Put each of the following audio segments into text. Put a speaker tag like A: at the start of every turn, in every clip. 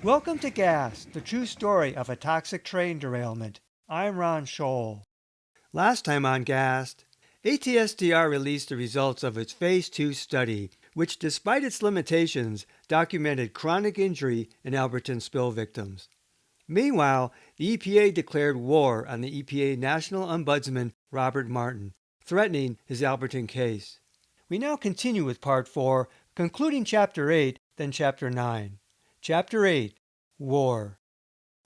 A: Welcome to Gas, the true story of a toxic train derailment. I'm Ron Scholl. Last time on Gas, ATSDR released the results of its Phase 2 study, which despite its limitations, documented chronic injury in Alberton spill victims. Meanwhile, the EPA declared war on the EPA National Ombudsman Bob Martin, threatening his Alberton case. We now continue with Part 4, concluding Chapter 8, then Chapter 9. Chapter 8, War.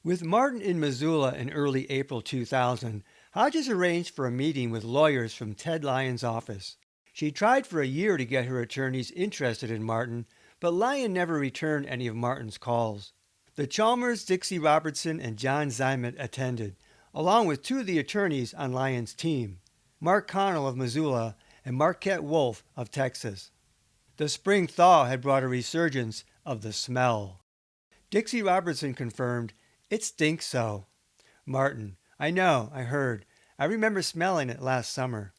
A: With Martin in Missoula in early April 2000, Hodges arranged for a meeting with lawyers from Ted Lyon's office. She tried for a year to get her attorneys interested in Martin, but Lyon never returned any of Martin's calls. The Chalmers, Dixie Robertson, and John Zimet attended, along with two of the attorneys on Lyon's team, Mark Connell of Missoula and Marquette Wolf of Texas. The spring thaw had brought a resurgence of the smell. Dixie Robertson confirmed, "It stinks so." Martin, "I know, I heard. I remember smelling it last summer."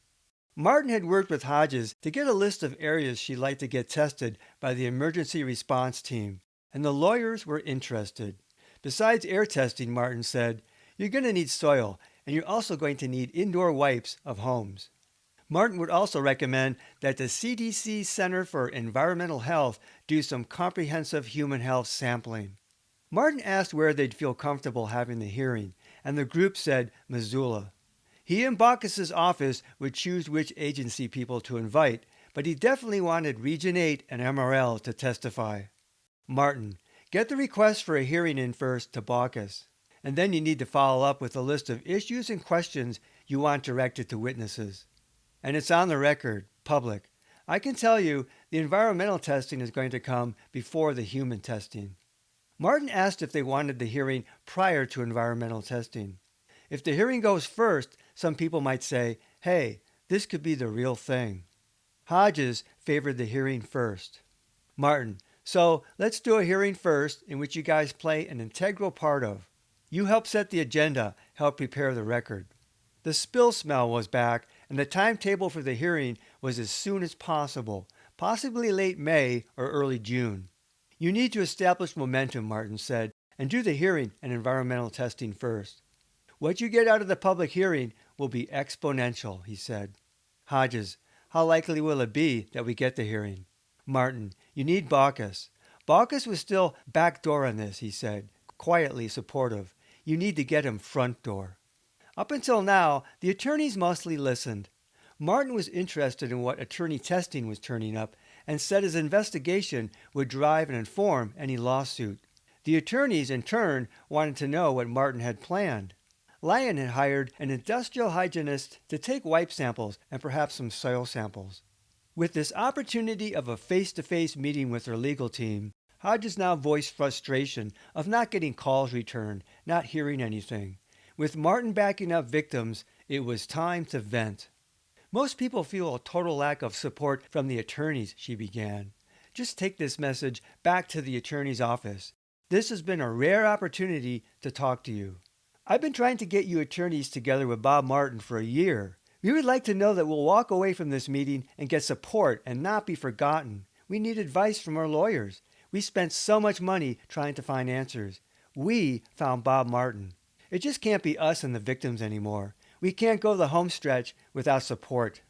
A: Martin had worked with Hodges to get a list of areas she'd like to get tested by the emergency response team, and the lawyers were interested. Besides air testing, Martin said, "You're going to need soil, and you're also going to need indoor wipes of homes." Martin would also recommend that the CDC Center for Environmental Health do some comprehensive human health sampling. Martin asked where they'd feel comfortable having the hearing, and the group said Missoula. He and Baucus's office would choose which agency people to invite, but he definitely wanted Region 8 and MRL to testify. Martin, get the request for a hearing in first to Baucus, and then you need to follow up with a list of issues and questions you want directed to witnesses. And it's on the record, public. I can tell you the environmental testing is going to come before the human testing. Martin asked if they wanted the hearing prior to environmental testing. If the hearing goes first, some people might say, "Hey, this could be the real thing." Hodges favored the hearing first. Martin, so let's do a hearing first in which you guys play an integral part of. You help set the agenda, help prepare the record. The spill smell was back, and the timetable for the hearing was as soon as possible, possibly late May or early June. You need to establish momentum, Martin said, and do the hearing and environmental testing first. What you get out of the public hearing will be exponential, he said. Hodges, how likely will it be that we get the hearing? Martin, you need Baucus. Baucus was still back door on this, he said, quietly supportive. You need to get him front door. Up until now, the attorneys mostly listened. Martin was interested in what attorney testing was turning up and said his investigation would drive and inform any lawsuit. The attorneys, in turn, wanted to know what Martin had planned. Lyon had hired an industrial hygienist to take wipe samples and perhaps some soil samples. With this opportunity of a face-to-face meeting with her legal team, Hodges now voiced frustration of not getting calls returned, not hearing anything. With Martin backing up victims, it was time to vent. Most people feel a total lack of support from the attorneys, she began. Just take this message back to the attorney's office. This has been a rare opportunity to talk to you. I've been trying to get you attorneys together with Bob Martin for a year. We would like to know that we'll walk away from this meeting and get support and not be forgotten. We need advice from our lawyers. We spent so much money trying to find answers. We found Bob Martin. It just can't be us and the victims anymore. We can't go the home stretch without support.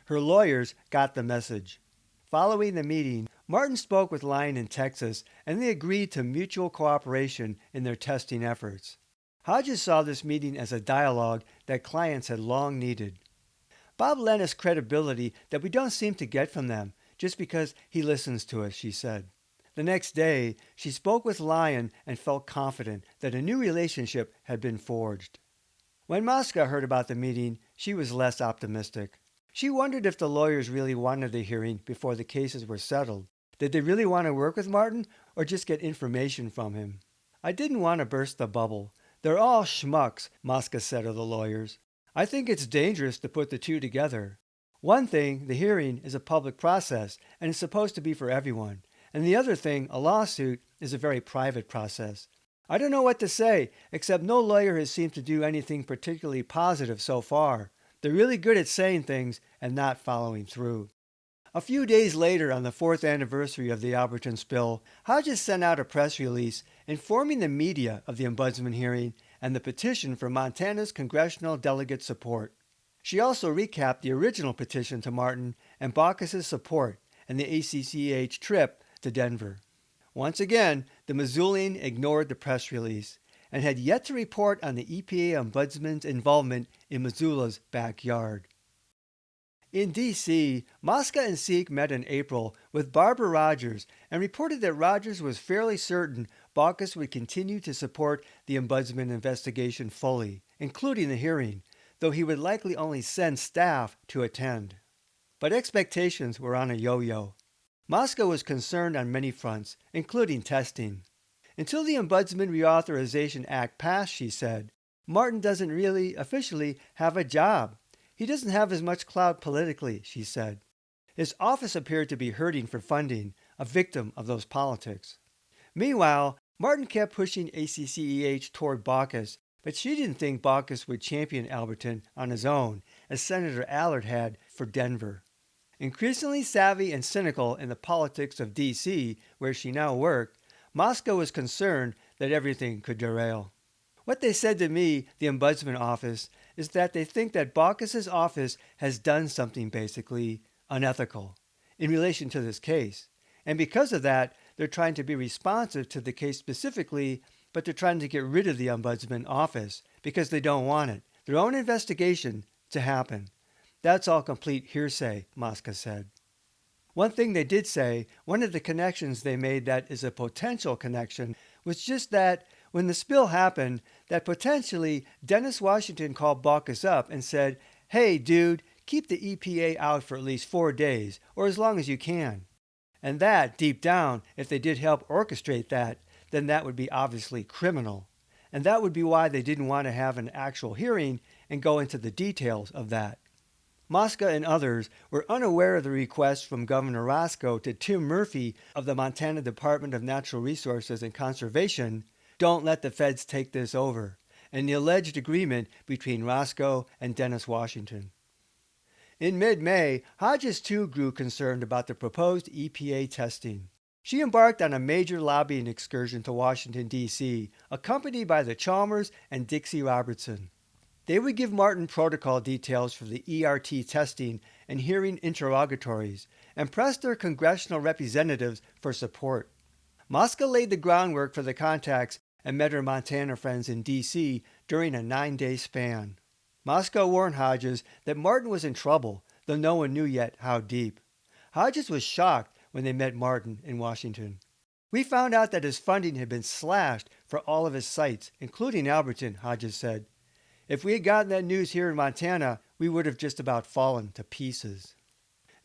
A: Her lawyers got the message. Following the meeting, Martin spoke with Lyon in Texas, and they agreed to mutual cooperation in their testing efforts. Hodges saw this meeting as a dialogue that clients had long needed. Bob lent us credibility that we don't seem to get from them, just because he listens to us, she said. The next day, she spoke with Lyon and felt confident that a new relationship had been forged. When Mosca heard about the meeting, she was less optimistic. She wondered if the lawyers really wanted the hearing before the cases were settled. Did they really want to work with Martin or just get information from him? I didn't want to burst the bubble. They're all schmucks, Mosca said of the lawyers. I think it's dangerous to put the two together. One thing, the hearing, is a public process and is supposed to be for everyone. And the other thing, a lawsuit, is a very private process. I don't know what to say, except no lawyer has seemed to do anything particularly positive so far. They're really good at saying things and not following through. A few days later, on the 4th anniversary of the Alberton spill, Hodges sent out a press release informing the media of the Ombudsman hearing and the petition for Montana's congressional delegate support. She also recapped the original petition to Martin and Baucus's support and the ACCH trip to Denver. Once again, the Missoulian ignored the press release and had yet to report on the EPA Ombudsman's involvement in Missoula's backyard. In D.C., Mosca and Seek met in April with Barbara Rogers and reported that Rogers was fairly certain Baucus would continue to support the Ombudsman investigation fully, including the hearing, though he would likely only send staff to attend. But expectations were on a yo-yo. Mosca was concerned on many fronts, including testing. Until the Ombudsman Reauthorization Act passed, she said, Martin doesn't really officially have a job. He doesn't have as much clout politically, she said. His office appeared to be hurting for funding, a victim of those politics. Meanwhile, Martin kept pushing ACCEH toward Baucus, but she didn't think Baucus would champion Alberton on his own, as Senator Allard had for Denver. Increasingly savvy and cynical in the politics of D.C., where she now worked, Mosca was concerned that everything could derail. What they said to me, the Ombudsman office, is that they think that Baucus's office has done something basically unethical in relation to this case. And because of that, they're trying to be responsive to the case specifically, but they're trying to get rid of the Ombudsman office because they don't want it, their own investigation, to happen. That's all complete hearsay, Mosca said. One thing they did say, one of the connections they made that is a potential connection, was just that when the spill happened, that potentially Dennis Washington called Baucus up and said, hey, dude, keep the EPA out for at least 4 days, or as long as you can. And that, deep down, if they did help orchestrate that, then that would be obviously criminal. And that would be why they didn't want to have an actual hearing and go into the details of that. Mosca and others were unaware of the request from Governor Roscoe to Tim Murphy of the Montana Department of Natural Resources and Conservation, don't let the feds take this over, and the alleged agreement between Roscoe and Dennis Washington. In mid-May, Hodges too grew concerned about the proposed EPA testing. She embarked on a major lobbying excursion to Washington, D.C., accompanied by the Chalmers and Dixie Robertson. They would give Martin protocol details for the ERT testing and hearing interrogatories, and press their congressional representatives for support. Mosca laid the groundwork for the contacts and met her Montana friends in D.C. during a 9-day span. Mosca warned Hodges that Martin was in trouble, though no one knew yet how deep. Hodges was shocked when they met Martin in Washington. We found out that his funding had been slashed for all of his sites, including Alberton, Hodges said. If we had gotten that news here in Montana, we would have just about fallen to pieces.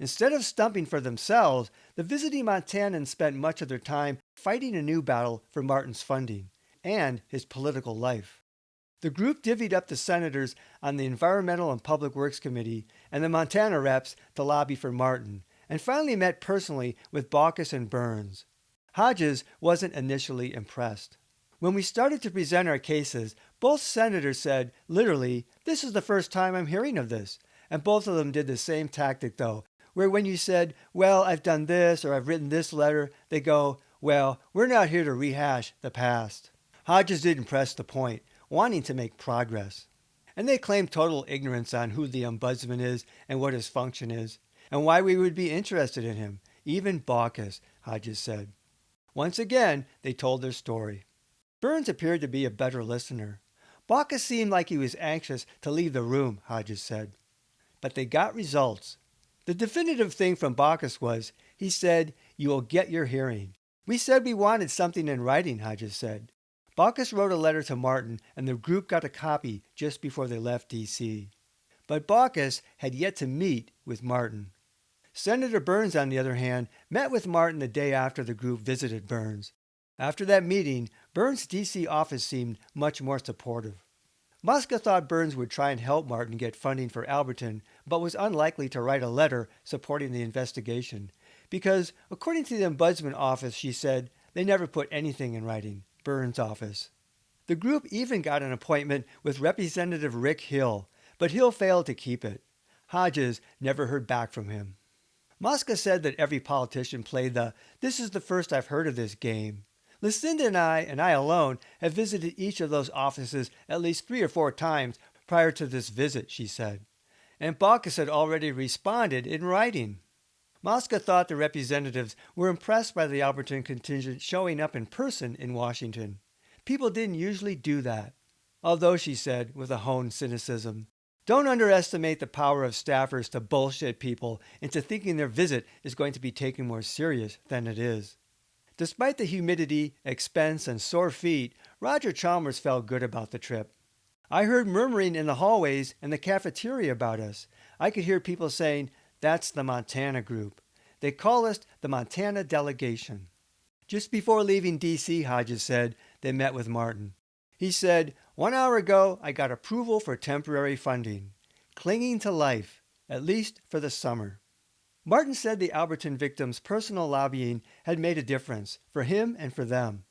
A: Instead of stumping for themselves, the visiting Montanans spent much of their time fighting a new battle for Martin's funding and his political life. The group divvied up the senators on the Environmental and Public Works Committee and the Montana reps to lobby for Martin, and finally met personally with Baucus and Burns. Hodges wasn't initially impressed. When we started to present our cases, both senators said, literally, this is the first time I'm hearing of this. And both of them did the same tactic, though, where when you said, well, I've done this or I've written this letter, they go, well, we're not here to rehash the past. Hodges didn't press the point, wanting to make progress. And they claimed total ignorance on who the Ombudsman is and what his function is, and why we would be interested in him, even Baucus, Hodges said. Once again, they told their story. Burns appeared to be a better listener. Baucus seemed like he was anxious to leave the room, Hodges said. But they got results. The definitive thing from Baucus was, he said, you will get your hearing. We said we wanted something in writing, Hodges said. Baucus wrote a letter to Martin, and the group got a copy just before they left D.C. But Baucus had yet to meet with Martin. Senator Burns, on the other hand, met with Martin the day after the group visited Burns. After that meeting, Burns' D.C. office seemed much more supportive. Mosca thought Burns would try and help Martin get funding for Alberton, but was unlikely to write a letter supporting the investigation, because, according to the Ombudsman office, she said, they never put anything in writing, Burns' office. The group even got an appointment with Representative Rick Hill, but he'll fail to keep it. Hodges never heard back from him. Mosca said that every politician played the "this is the first I've heard of this" game. Lucinda and I alone, have visited each of those offices at least 3 or 4 times prior to this visit, she said. And Baucus had already responded in writing. Mosca thought the representatives were impressed by the Alberton contingent showing up in person in Washington. People didn't usually do that. Although, she said, with a honed cynicism, don't underestimate the power of staffers to bullshit people into thinking their visit is going to be taken more serious than it is. Despite the humidity, expense, and sore feet, Roger Chalmers felt good about the trip. I heard murmuring in the hallways and the cafeteria about us. I could hear people saying, "That's the Montana group. They call us the Montana delegation." Just before leaving D.C., Hodges said, they met with Martin. He said, "1 hour ago, I got approval for temporary funding. Clinging to life, at least for the summer." Martin said the Alberton victims' personal lobbying had made a difference, for him and for them.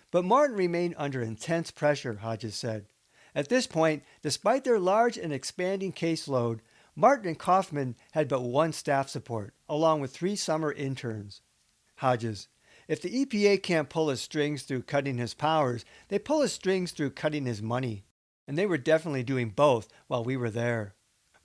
A: But Martin remained under intense pressure, Hodges said. At this point, despite their large and expanding caseload, Martin and Kaufman had but one staff support, along with 3 summer interns. Hodges: "If the EPA can't pull his strings through cutting his powers, they pull his strings through cutting his money. And they were definitely doing both while we were there."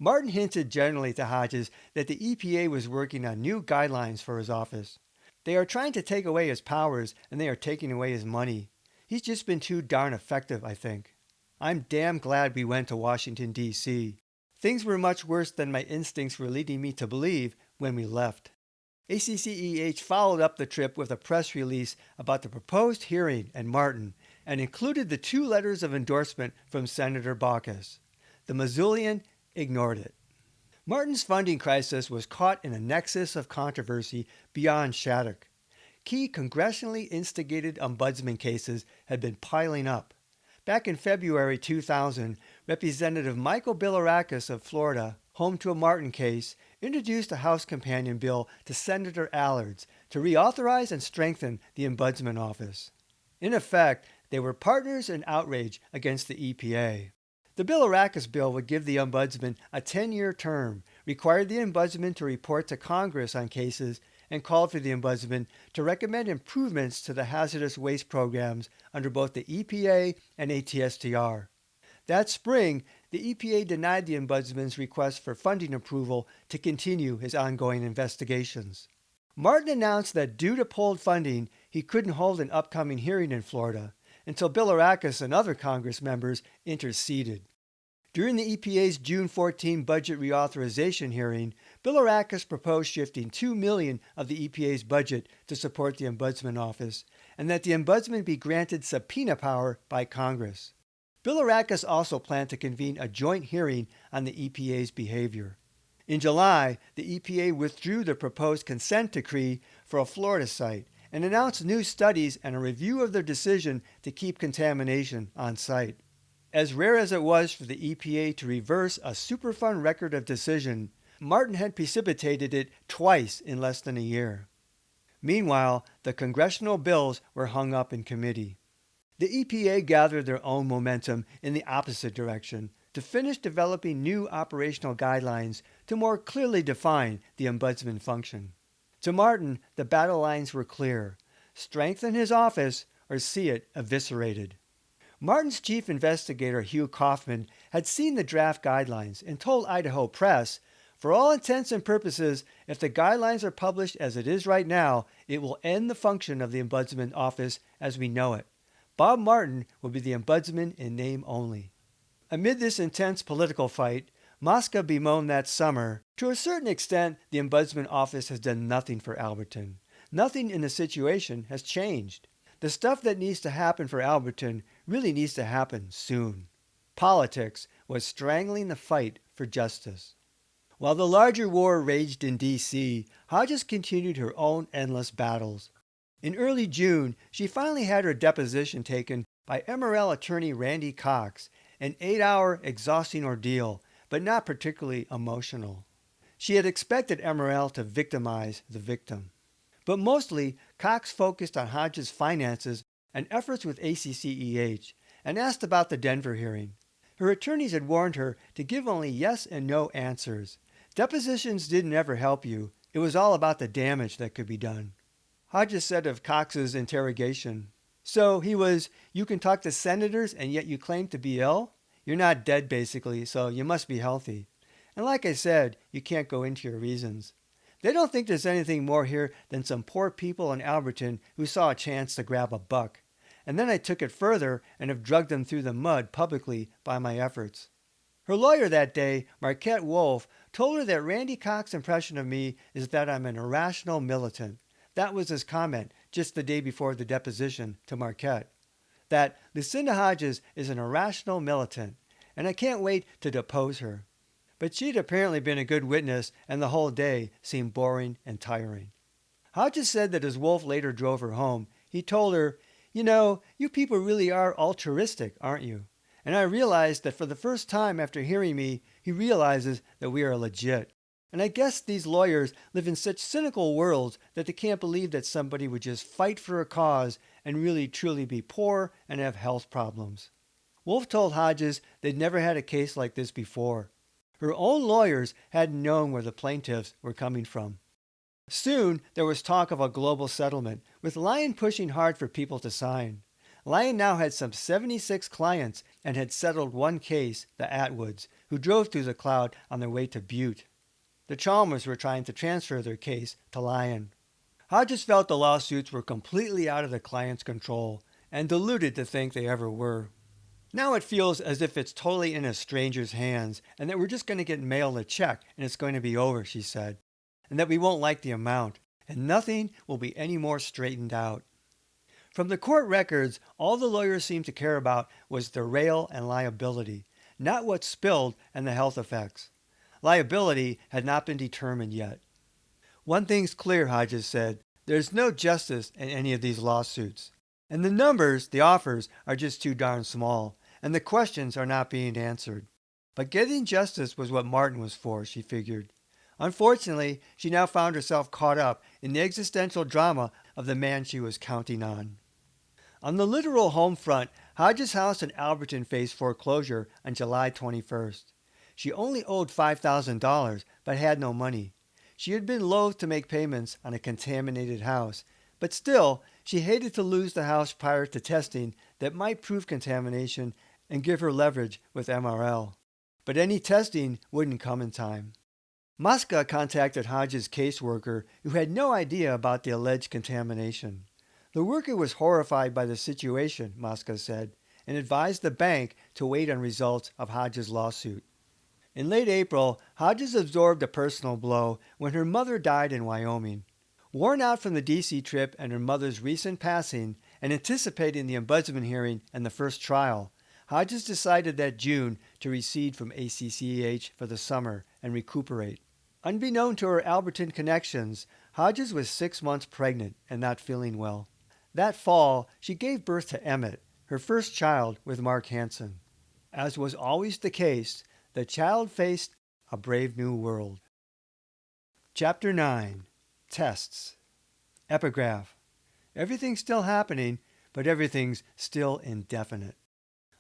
A: Martin hinted generally to Hodges that the EPA was working on new guidelines for his office. "They are trying to take away his powers, and they are taking away his money. He's just been too darn effective, I think. I'm damn glad we went to Washington, D.C. Things were much worse than my instincts were leading me to believe when we left." ACCEH followed up the trip with a press release about the proposed hearing and Martin, and included the 2 letters of endorsement from Senator Baucus. The Missoulian ignored it. Martin's funding crisis was caught in a nexus of controversy beyond Shattuck. Key congressionally instigated ombudsman cases had been piling up. Back in February 2000, Representative Michael Bilirakis of Florida, home to a Martin case, introduced a House companion bill to Senator Allard's to reauthorize and strengthen the Ombudsman Office. In effect, they were partners in outrage against the EPA. The Bilirakis bill would give the Ombudsman a 10-year term, required the Ombudsman to report to Congress on cases, and called for the Ombudsman to recommend improvements to the hazardous waste programs under both the EPA and ATSTR. That spring, the EPA denied the Ombudsman's request for funding approval to continue his ongoing investigations. Martin announced that due to pulled funding, he couldn't hold an upcoming hearing in Florida until Bilirakis and other Congress members interceded. During the EPA's June 14 budget reauthorization hearing, Bilirakis proposed shifting $2 million of the EPA's budget to support the Ombudsman Office, and that the Ombudsman be granted subpoena power by Congress. Bilirakis also planned to convene a joint hearing on the EPA's behavior. In July, the EPA withdrew the proposed consent decree for a Florida site and announced new studies and a review of their decision to keep contamination on site. As rare as it was for the EPA to reverse a Superfund record of decision, Martin had precipitated it twice in less than a year. Meanwhile, the congressional bills were hung up in committee. The EPA gathered their own momentum in the opposite direction to finish developing new operational guidelines to more clearly define the Ombudsman function. To Martin, the battle lines were clear: strengthen his office or see it eviscerated. Martin's chief investigator, Hugh Kaufman, had seen the draft guidelines and told Idaho Press, "For all intents and purposes, if the guidelines are published as it is right now, it will end the function of the Ombudsman Office as we know it. Bob Martin will be the Ombudsman in name only." Amid this intense political fight, Mosca bemoaned that summer, "To a certain extent, the Ombudsman Office has done nothing for Alberton. Nothing in the situation has changed. The stuff that needs to happen for Alberton really needs to happen soon." Politics was strangling the fight for justice. While the larger war raged in D.C., Hodges continued her own endless battles. In early June, she finally had her deposition taken by MRL attorney Randy Cox, an 8-hour exhausting ordeal, but not particularly emotional. She had expected MRL to victimize the victim. But mostly, Cox focused on Hodges' finances and efforts with ACCEH, and asked about the Denver hearing. Her attorneys had warned her to give only yes and no answers. Depositions didn't ever help you. It was all about the damage that could be done. Hodges said of Cox's interrogation, "So he was, you can talk to senators and yet you claim to be ill? You're not dead basically, so you must be healthy. And like I said, you can't go into your reasons. They don't think there's anything more here than some poor people in Alberton who saw a chance to grab a buck. And then I took it further and have drugged them through the mud publicly by my efforts." Her lawyer that day, Marquette Wolf, told her that Randy Cox's impression of me is that I'm an irrational militant. That was his comment just the day before the deposition to Marquette. That Lucinda Hodges is an irrational militant, and I can't wait to depose her. But she'd apparently been a good witness, and the whole day seemed boring and tiring. Hodges said that as Wolf later drove her home, he told her, "You know, you people really are altruistic, aren't you?" And I realized that for the first time after hearing me, he realizes that we are legit. And I guess these lawyers live in such cynical worlds that they can't believe that somebody would just fight for a cause and really truly be poor and have health problems. Wolf told Hodges they'd never had a case like this before. Her own lawyers hadn't known where the plaintiffs were coming from. Soon, there was talk of a global settlement, with Lyon pushing hard for people to sign. Lyon now had some 76 clients and had settled one case, the Atwoods, who drove through the cloud on their way to Butte. The Chalmers were trying to transfer their case to Lyon. Hodges felt the lawsuits were completely out of the client's control, and deluded to think they ever were. Now it feels as if it's totally in a stranger's hands, and that we're just going to get mailed a check and it's going to be over, she said, and that we won't like the amount, and nothing will be any more straightened out. From the court records, all the lawyers seemed to care about was the rail and liability, not what spilled and the health effects. Liability had not been determined yet. "One thing's clear," Hodges said. "There's no justice in any of these lawsuits. And the numbers, the offers, are just too darn small, and the questions are not being answered." But getting justice was what Martin was for, she figured. Unfortunately, she now found herself caught up in the existential drama of the man she was counting on. On the literal home front, Hodges' house in Alberton faced foreclosure on July 21st. She only owed $5,000, but had no money. She had been loath to make payments on a contaminated house, but still, she hated to lose the house prior to testing that might prove contamination and give her leverage with MRL. But any testing wouldn't come in time. Mosca contacted Hodges' caseworker, who had no idea about the alleged contamination. The worker was horrified by the situation, Mosca said, and advised the bank to wait on results of Hodges' lawsuit. In late April, Hodges absorbed a personal blow when her mother died in Wyoming. Worn out from the D.C. trip and her mother's recent passing, and anticipating the ombudsman hearing and the first trial, Hodges decided that June to recede from ACCEH for the summer and recuperate. Unbeknown to her Alberton connections, Hodges was 6 months pregnant and not feeling well. That fall, she gave birth to Emmett, her first child with Mark Hansen. As was always the case, the child faced a brave new world. Chapter 9. Tests. Epigraph. Everything's still happening, but everything's still indefinite.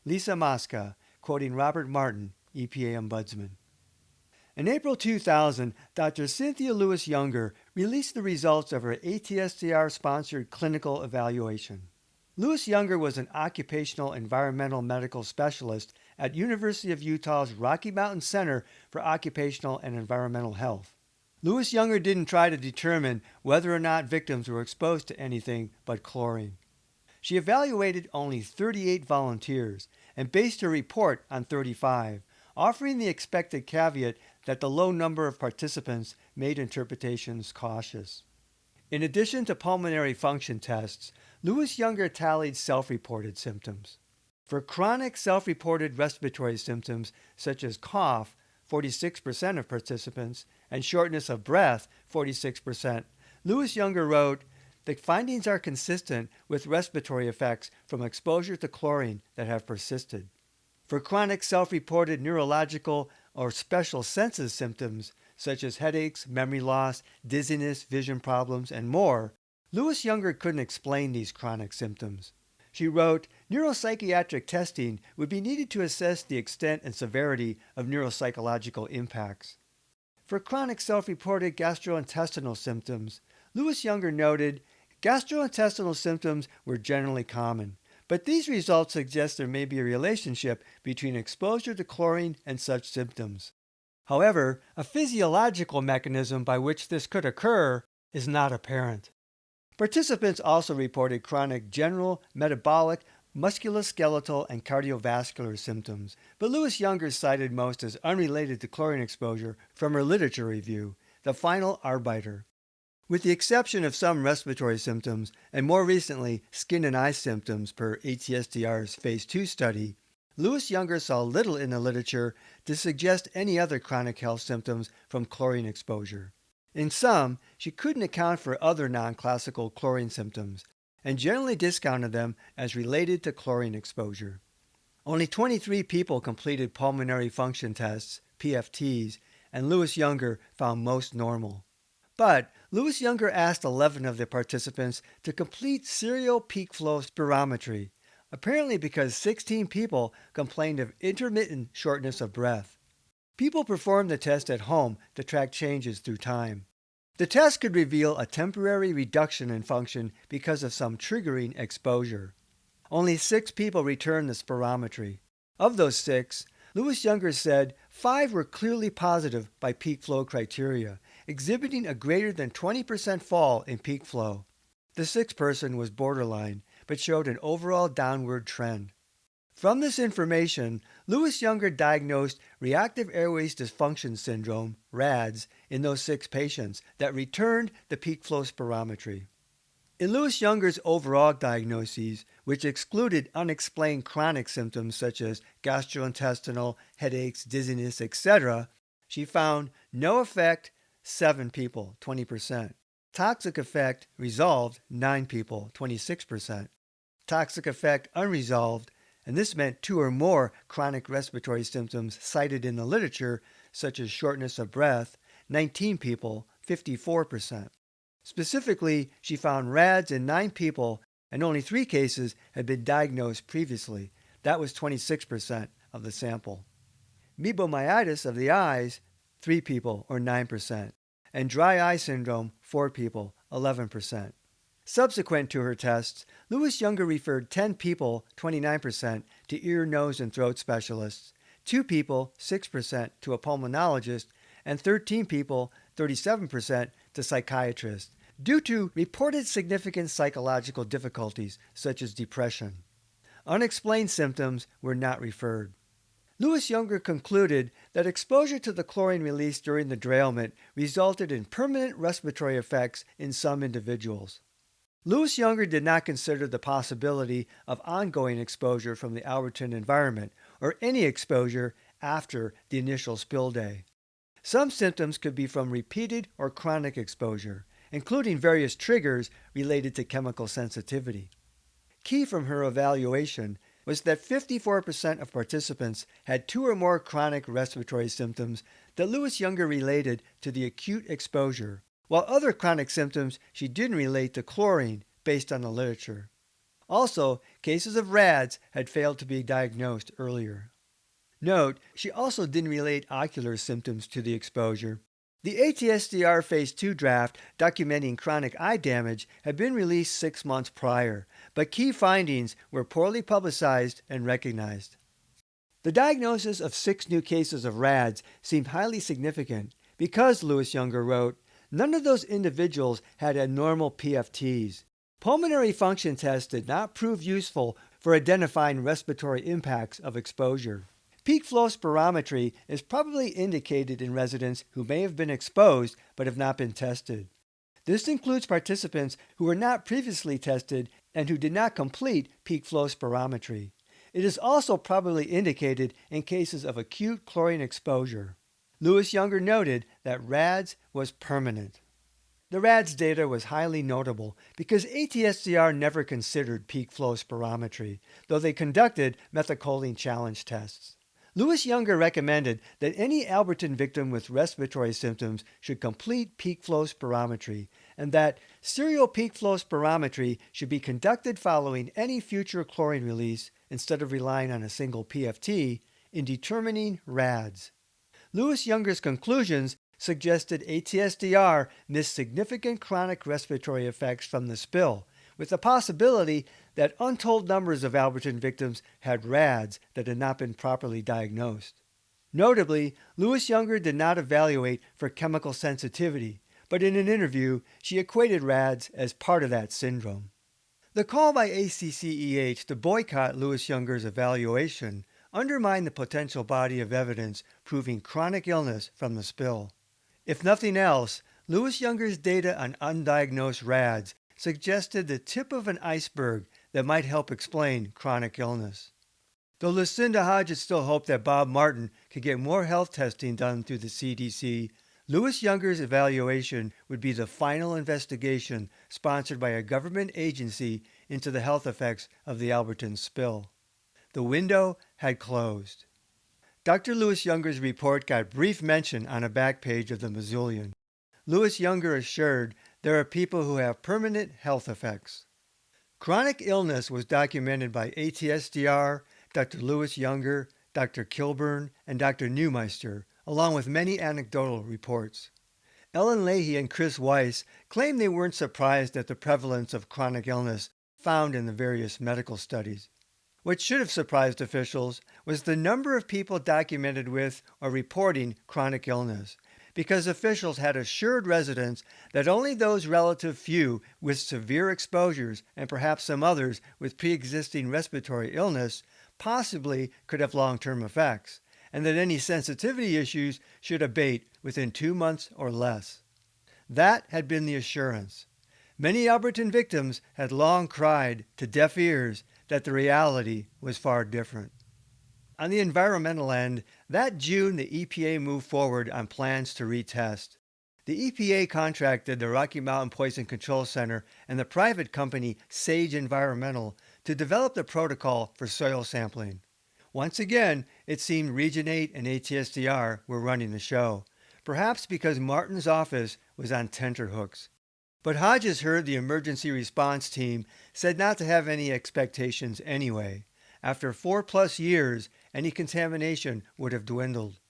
A: Lisa Mosca, quoting Robert Martin, EPA Ombudsman. In April 2000, Dr. Cynthia Lewis-Younger released the results of her ATSDR-sponsored clinical evaluation. Lewis-Younger was an occupational environmental medical specialist at University of Utah's Rocky Mountain Center for Occupational and Environmental Health. Lewis-Younger didn't try to determine whether or not victims were exposed to anything but chlorine. She evaluated only 38 volunteers and based her report on 35, offering the expected caveat that the low number of participants made interpretations cautious. In addition to pulmonary function tests, Lewis-Younger tallied self-reported symptoms. For chronic self-reported respiratory symptoms such as cough, 46% of participants, and shortness of breath, 46%, Lewis-Younger wrote, "The findings are consistent with respiratory effects from exposure to chlorine that have persisted." For chronic self-reported neurological or special senses symptoms such as headaches, memory loss, dizziness, vision problems, and more, Lewis-Younger couldn't explain these chronic symptoms. She wrote, neuropsychiatric testing would be needed to assess the extent and severity of neuropsychological impacts. For chronic self-reported gastrointestinal symptoms, Lewis-Younger noted gastrointestinal symptoms were generally common, but these results suggest there may be a relationship between exposure to chlorine and such symptoms. However, a physiological mechanism by which this could occur is not apparent. Participants also reported chronic general, metabolic, musculoskeletal, and cardiovascular symptoms, but Lewis-Younger cited most as unrelated to chlorine exposure from her literature review, the final arbiter. With the exception of some respiratory symptoms, and more recently skin and eye symptoms per ATSDR's Phase 2 study, Lewis-Younger saw little in the literature to suggest any other chronic health symptoms from chlorine exposure. In sum, she couldn't account for other non-classical chlorine symptoms, and generally discounted them as related to chlorine exposure. Only 23 people completed pulmonary function tests, PFTs, and Lewis-Younger found most normal. But Lewis-Younger asked 11 of the participants to complete serial peak flow spirometry, apparently because 16 people complained of intermittent shortness of breath. People performed the test at home to track changes through time. The test could reveal a temporary reduction in function because of some triggering exposure. Only 6 people returned the spirometry. Of those 6, Lewis-Younger said 5 were clearly positive by peak flow criteria, exhibiting a greater than 20% fall in peak flow. The 6th person was borderline, but showed an overall downward trend. From this information, Lewis-Younger diagnosed reactive airways dysfunction syndrome, RADS, in those 6 patients that returned the peak flow spirometry. In Lewis-Younger's overall diagnoses, which excluded unexplained chronic symptoms such as gastrointestinal, headaches, dizziness, etc., she found no effect, 7 people, 20%. Toxic effect resolved, 9 people, 26%. Toxic effect unresolved, and this meant 2 or more chronic respiratory symptoms cited in the literature, such as shortness of breath, 19 people, 54%. Specifically, she found RADS in 9 people, and only 3 cases had been diagnosed previously. That was 26% of the sample. Mebomyitis of the eyes, 3 people, or 9%, and dry eye syndrome, 4 people, 11%. Subsequent to her tests, Lewis-Younger referred 10 people, 29%, to ear, nose, and throat specialists, 2 people, 6%, to a pulmonologist, and 13 people, 37%, to psychiatrists, due to reported significant psychological difficulties such as depression. Unexplained symptoms were not referred. Lewis-Younger concluded that exposure to the chlorine released during the derailment resulted in permanent respiratory effects in some individuals. Lewis-Younger did not consider the possibility of ongoing exposure from the Alberton environment or any exposure after the initial spill day. Some symptoms could be from repeated or chronic exposure, including various triggers related to chemical sensitivity. Key from her evaluation was that 54% of participants had 2 or more chronic respiratory symptoms that Lewis-Younger related to the acute exposure, while other chronic symptoms she didn't relate to chlorine based on the literature. Also, cases of RADS had failed to be diagnosed earlier. Note, she also didn't relate ocular symptoms to the exposure. The ATSDR Phase 2 draft documenting chronic eye damage had been released 6 months prior, but key findings were poorly publicized and recognized. The diagnosis of 6 new cases of RADS seemed highly significant because, Lewis-Younger wrote, none of those individuals had abnormal PFTs. Pulmonary function tests did not prove useful for identifying respiratory impacts of exposure. Peak flow spirometry is probably indicated in residents who may have been exposed but have not been tested. This includes participants who were not previously tested and who did not complete peak flow spirometry. It is also probably indicated in cases of acute chlorine exposure. Lewis-Younger noted that RADS was permanent. The RADS data was highly notable because ATSDR never considered peak flow spirometry, though they conducted methacholine challenge tests. Lewis-Younger recommended that any Alberton victim with respiratory symptoms should complete peak flow spirometry, and that serial peak flow spirometry should be conducted following any future chlorine release instead of relying on a single PFT in determining RADs. Lewis-Younger's conclusions suggested ATSDR missed significant chronic respiratory effects from the spill, with the possibility that untold numbers of Alberton victims had RADs that had not been properly diagnosed. Notably, Lewis-Younger did not evaluate for chemical sensitivity, but in an interview, she equated RADs as part of that syndrome. The call by ACCEH to boycott Lewis-Younger's evaluation undermined the potential body of evidence proving chronic illness from the spill. If nothing else, Lewis-Younger's data on undiagnosed RADs suggested the tip of an iceberg that might help explain chronic illness. Though Lucinda Hodges still hoped that Bob Martin could get more health testing done through the CDC, Lewis-Younger's evaluation would be the final investigation sponsored by a government agency into the health effects of the Alberton spill. The window had closed. Dr. Lewis-Younger's report got brief mention on a back page of the Missoulian. Lewis-Younger assured there are people who have permanent health effects. Chronic illness was documented by ATSDR, Dr. Lewis-Younger, Dr. Kilburn, and Dr. Neumeister, along with many anecdotal reports. Ellen Leahy and Chris Weiss claimed they weren't surprised at the prevalence of chronic illness found in the various medical studies. What should have surprised officials was the number of people documented with or reporting chronic illness, because officials had assured residents that only those relative few with severe exposures and perhaps some others with pre-existing respiratory illness possibly could have long-term effects, and that any sensitivity issues should abate within 2 months or less. That had been the assurance. Many Alberton victims had long cried to deaf ears that the reality was far different. On the environmental end, that June the EPA moved forward on plans to retest. The EPA contracted the Rocky Mountain Poison Control Center and the private company Sage Environmental to develop the protocol for soil sampling. Once again, it seemed Region 8 and ATSDR were running the show, perhaps because Martin's office was on tenterhooks. But Hodges heard the emergency response team said not to have any expectations anyway. After 4+ years, any contamination would have dwindled.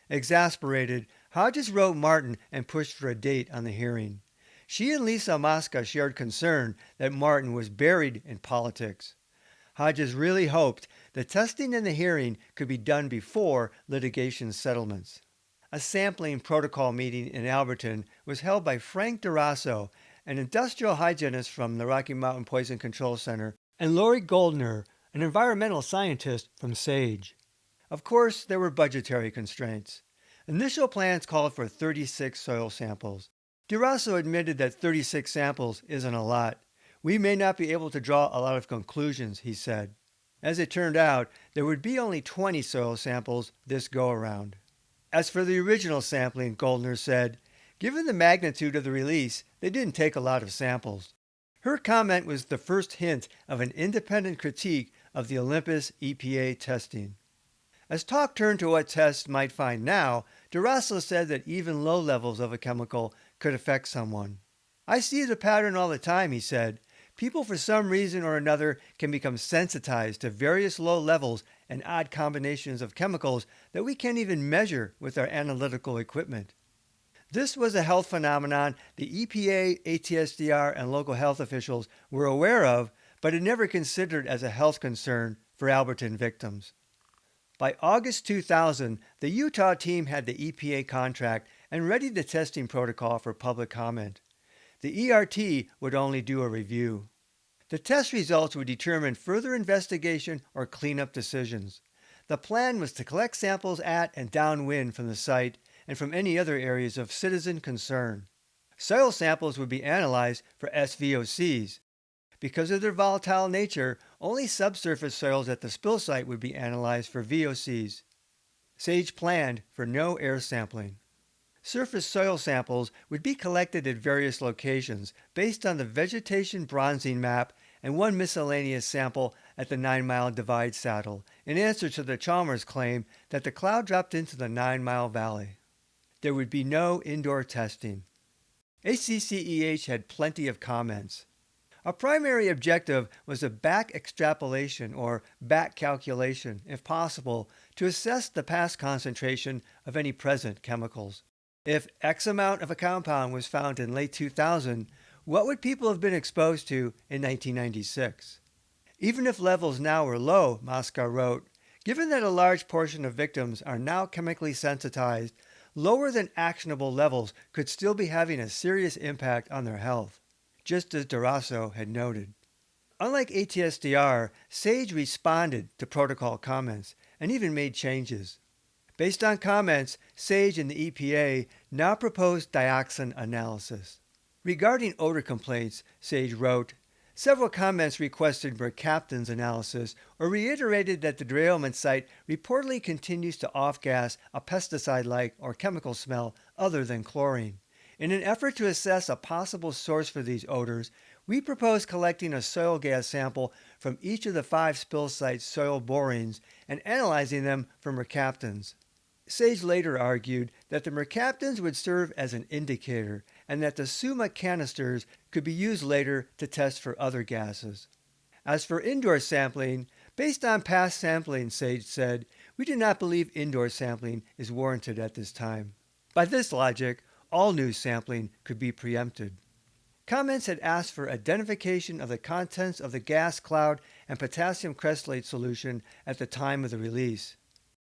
A: Exasperated, Hodges wrote Martin and pushed for a date on the hearing. She and Lisa Mosca shared concern that Martin was buried in politics. Hodges really hoped the testing and the hearing could be done before litigation settlements. A sampling protocol meeting in Alberton was held by Frank DeRosso, an industrial hygienist from the Rocky Mountain Poison Control Center, and Lori Goldner, an environmental scientist from SAGE. Of course, there were budgetary constraints. Initial plans called for 36 soil samples. DeRosso admitted that 36 samples isn't a lot. We may not be able to draw a lot of conclusions, he said. As it turned out, there would be only 20 soil samples this go-around. As for the original sampling, Goldner said, given the magnitude of the release, they didn't take a lot of samples. Her comment was the first hint of an independent critique of the Olympus EPA testing. As talk turned to what tests might find now, DeRosso said that even low levels of a chemical could affect someone. I see the pattern all the time, he said. People for some reason or another can become sensitized to various low levels and odd combinations of chemicals that we can't even measure with our analytical equipment. This was a health phenomenon the EPA, ATSDR, and local health officials were aware of, but had never considered as a health concern for Alberton victims. By August 2000, the Utah team had the EPA contract and readied the testing protocol for public comment. The ERT would only do a review. The test results would determine further investigation or cleanup decisions. The plan was to collect samples at and downwind from the site and from any other areas of citizen concern. Soil samples would be analyzed for SVOCs. Because of their volatile nature, only subsurface soils at the spill site would be analyzed for VOCs. SAGE planned for no air sampling. Surface soil samples would be collected at various locations based on the vegetation bronzing map and one miscellaneous sample at the 9 Mile Divide saddle in answer to the Chalmers claim that the cloud dropped into the 9 Mile Valley. There would be no indoor testing. ACCEH had plenty of comments. A primary objective was a back extrapolation or back calculation, if possible, to assess the past concentration of any present chemicals. If X amount of a compound was found in late 2000, what would people have been exposed to in 1996? Even if levels now were low, Mosca wrote, given that a large portion of victims are now chemically sensitized, lower than actionable levels could still be having a serious impact on their health, just as Durasso had noted. Unlike ATSDR, SAGE responded to protocol comments and even made changes. Based on comments, SAGE and the EPA now propose dioxin analysis. Regarding odor complaints, SAGE wrote, several comments requested mercaptan's analysis or reiterated that the derailment site reportedly continues to off-gas a pesticide-like or chemical smell other than chlorine. In an effort to assess a possible source for these odors, we propose collecting a soil gas sample from each of the 5 spill site soil borings and analyzing them for mercaptans. SAGE later argued that the mercaptans would serve as an indicator and that the SUMA canisters could be used later to test for other gases. As for indoor sampling, based on past sampling, SAGE said, we do not believe indoor sampling is warranted at this time. By this logic, all new sampling could be preempted. Comments had asked for identification of the contents of the gas cloud and potassium cresylate solution at the time of the release.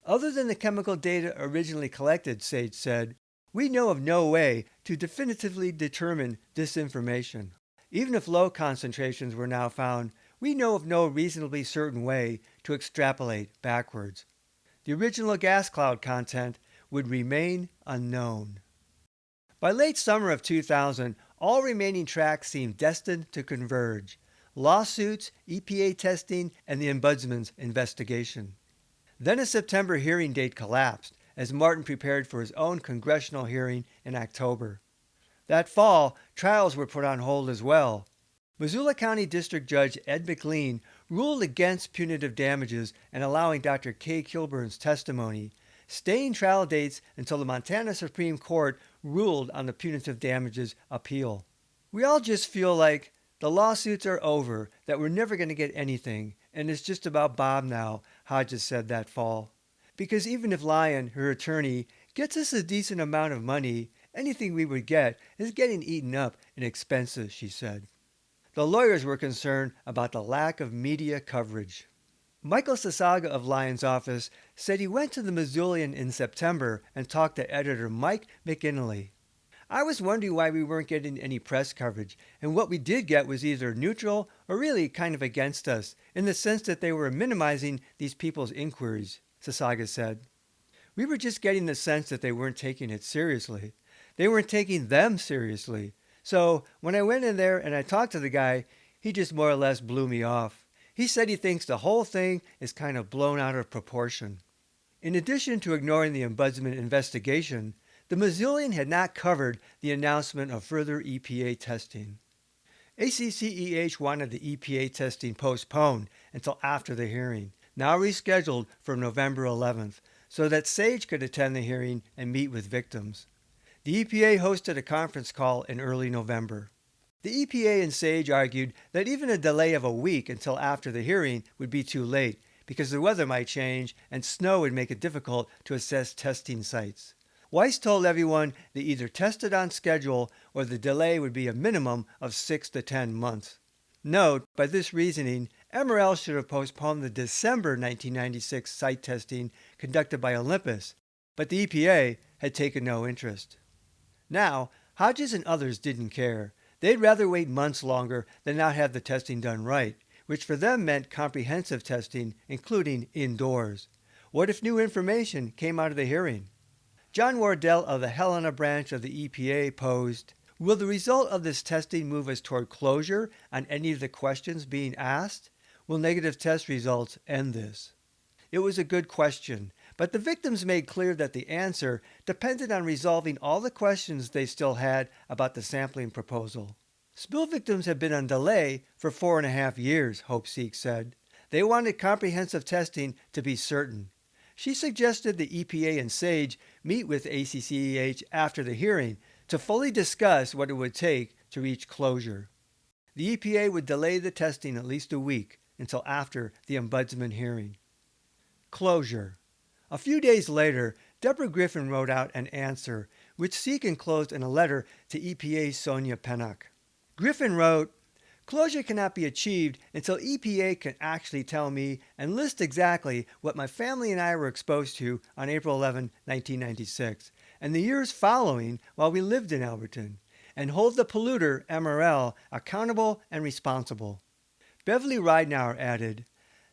A: Other than the chemical data originally collected, SAGE said, we know of no way to definitively determine this information. Even if low concentrations were now found, we know of no reasonably certain way to extrapolate backwards. The original gas cloud content would remain unknown. By late summer of 2000, all remaining tracks seemed destined to converge: lawsuits, EPA testing, and the Ombudsman's investigation. Then a September hearing date collapsed as Martin prepared for his own congressional hearing in October. That fall, trials were put on hold as well. Missoula County District Judge Ed McLean ruled against punitive damages and allowing Dr. Kay Kilburn's testimony, staying trial dates until the Montana Supreme Court ruled on the punitive damages appeal. We all just feel like the lawsuits are over, that we're never going to get anything, and it's just about Bob now, Hodges said that fall. Because even if Lyon, her attorney, gets us a decent amount of money, anything we would get is getting eaten up in expenses, she said. The lawyers were concerned about the lack of media coverage. Michael Sasaga of Lyon's office said he went to the Missoulian in September and talked to editor Mike McInally. I was wondering why we weren't getting any press coverage, and what we did get was either neutral or really kind of against us, in the sense that they were minimizing these people's inquiries, Sasaga said. We were just getting the sense that they weren't taking it seriously. They weren't taking them seriously. So when I went in there and I talked to the guy, he just more or less blew me off. He said he thinks the whole thing is kind of blown out of proportion. In addition to ignoring the Ombudsman investigation, the Missoulian had not covered the announcement of further EPA testing. ACCEH wanted the EPA testing postponed until after the hearing, now rescheduled for November 11th, so that SAGE could attend the hearing and meet with victims. The EPA hosted a conference call in early November. The EPA and SAGE argued that even a delay of a week until after the hearing would be too late because the weather might change and snow would make it difficult to assess testing sites. Weiss told everyone they either tested on schedule or the delay would be a minimum of 6 to 10 months. Note, by this reasoning, MRL should have postponed the December 1996 site testing conducted by Olympus, but the EPA had taken no interest. Now, Hodges and others didn't care. They'd rather wait months longer than not have the testing done right, which for them meant comprehensive testing, including indoors. What if new information came out of the hearing? John Wardell of the Helena branch of the EPA posed, will the result of this testing move us toward closure on any of the questions being asked? Will negative test results end this? It was a good question, but the victims made clear that the answer depended on resolving all the questions they still had about the sampling proposal. Spill victims have been on delay for 4.5 years, Hope Seek said. They wanted comprehensive testing to be certain. She suggested the EPA and SAGE meet with ACCEH after the hearing to fully discuss what it would take to reach closure. The EPA would delay the testing at least a week until after the Ombudsman hearing. Closure. A few days later, Deborah Griffin wrote out an answer, which Seek enclosed in a letter to EPA's Sonia Pennock. Griffin wrote, "Closure cannot be achieved until EPA can actually tell me and list exactly what my family and I were exposed to on April 11, 1996, and the years following while we lived in Alberton, and hold the polluter, MRL, accountable and responsible." Beverly Ridenour added,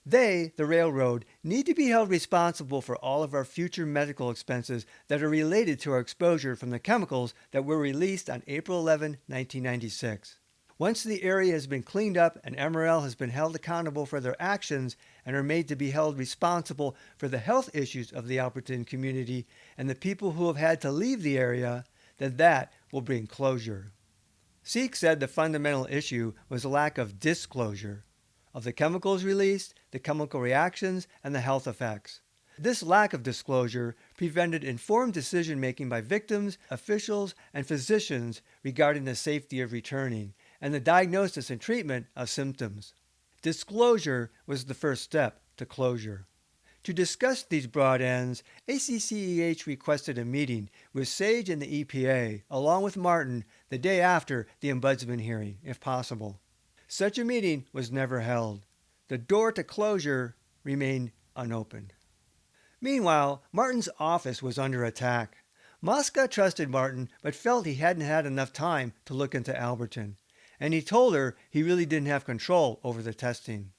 A: "They, the railroad, need to be held responsible for all of our future medical expenses that are related to our exposure from the chemicals that were released on April 11, 1996. Once the area has been cleaned up and MRL has been held accountable for their actions and are made to be held responsible for the health issues of the Alberton community and the people who have had to leave the area, then that will bring closure." Seek said the fundamental issue was a lack of disclosure of the chemicals released, the chemical reactions, and the health effects. This lack of disclosure prevented informed decision-making by victims, officials, and physicians regarding the safety of returning and the diagnosis and treatment of symptoms. Disclosure was the first step to closure. To discuss these broad ends, ACCEH requested a meeting with Sage and the EPA, along with Martin, the day after the Ombudsman hearing, if possible. Such a meeting was never held. The door to closure remained unopened. Meanwhile, Martin's office was under attack. Mosca trusted Martin but felt he hadn't had enough time to look into Alberton, and he told her he really didn't have control over the testing.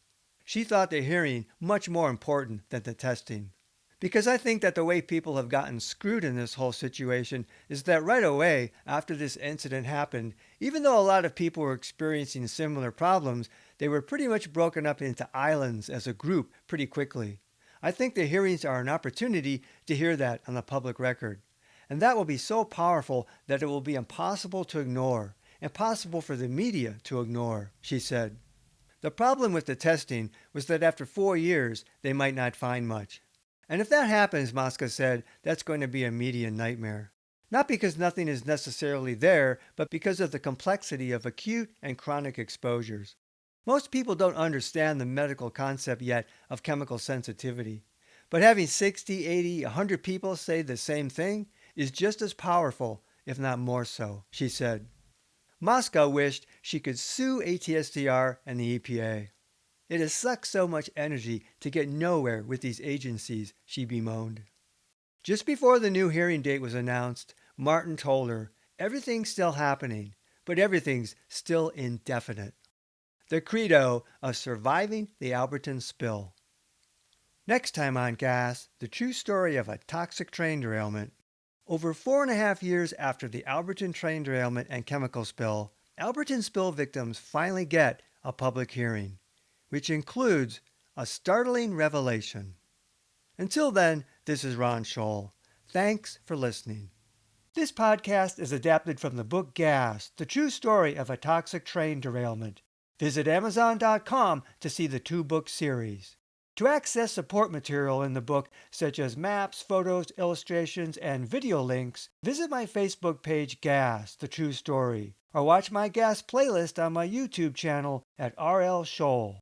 A: She thought the hearing much more important than the testing. Because I think that the way people have gotten screwed in this whole situation is that right away after this incident happened, even though a lot of people were experiencing similar problems, they were pretty much broken up into islands as a group pretty quickly. I think the hearings are an opportunity to hear that on the public record. And that will be so powerful that it will be impossible to ignore, impossible for the media to ignore, she said. The problem with the testing was that after 4 years, they might not find much. And if that happens, Mosca said, that's going to be a media nightmare. Not because nothing is necessarily there, but because of the complexity of acute and chronic exposures. Most people don't understand the medical concept yet of chemical sensitivity. But having 60, 80, 100 people say the same thing is just as powerful, if not more so, she said. Mosca wished she could sue ATSTR and the EPA. It has sucked so much energy to get nowhere with these agencies, she bemoaned. Just before the new hearing date was announced, Martin told her, everything's still happening, but everything's still indefinite. The credo of surviving the Alberton spill. Next time on Gas, the true story of a toxic train derailment. Over 4.5 years after the Alberton train derailment and chemical spill, Alberton spill victims finally get a public hearing, which includes a startling revelation. Until then, this is Ron Scholl. Thanks for listening. This podcast is adapted from the book Gas, the true story of a toxic train derailment. Visit Amazon.com to see the 2-book series. To access support material in the book, such as maps, photos, illustrations, and video links, visit my Facebook page Gas, the true story, or watch my Gas playlist on my YouTube channel at RL Scholl.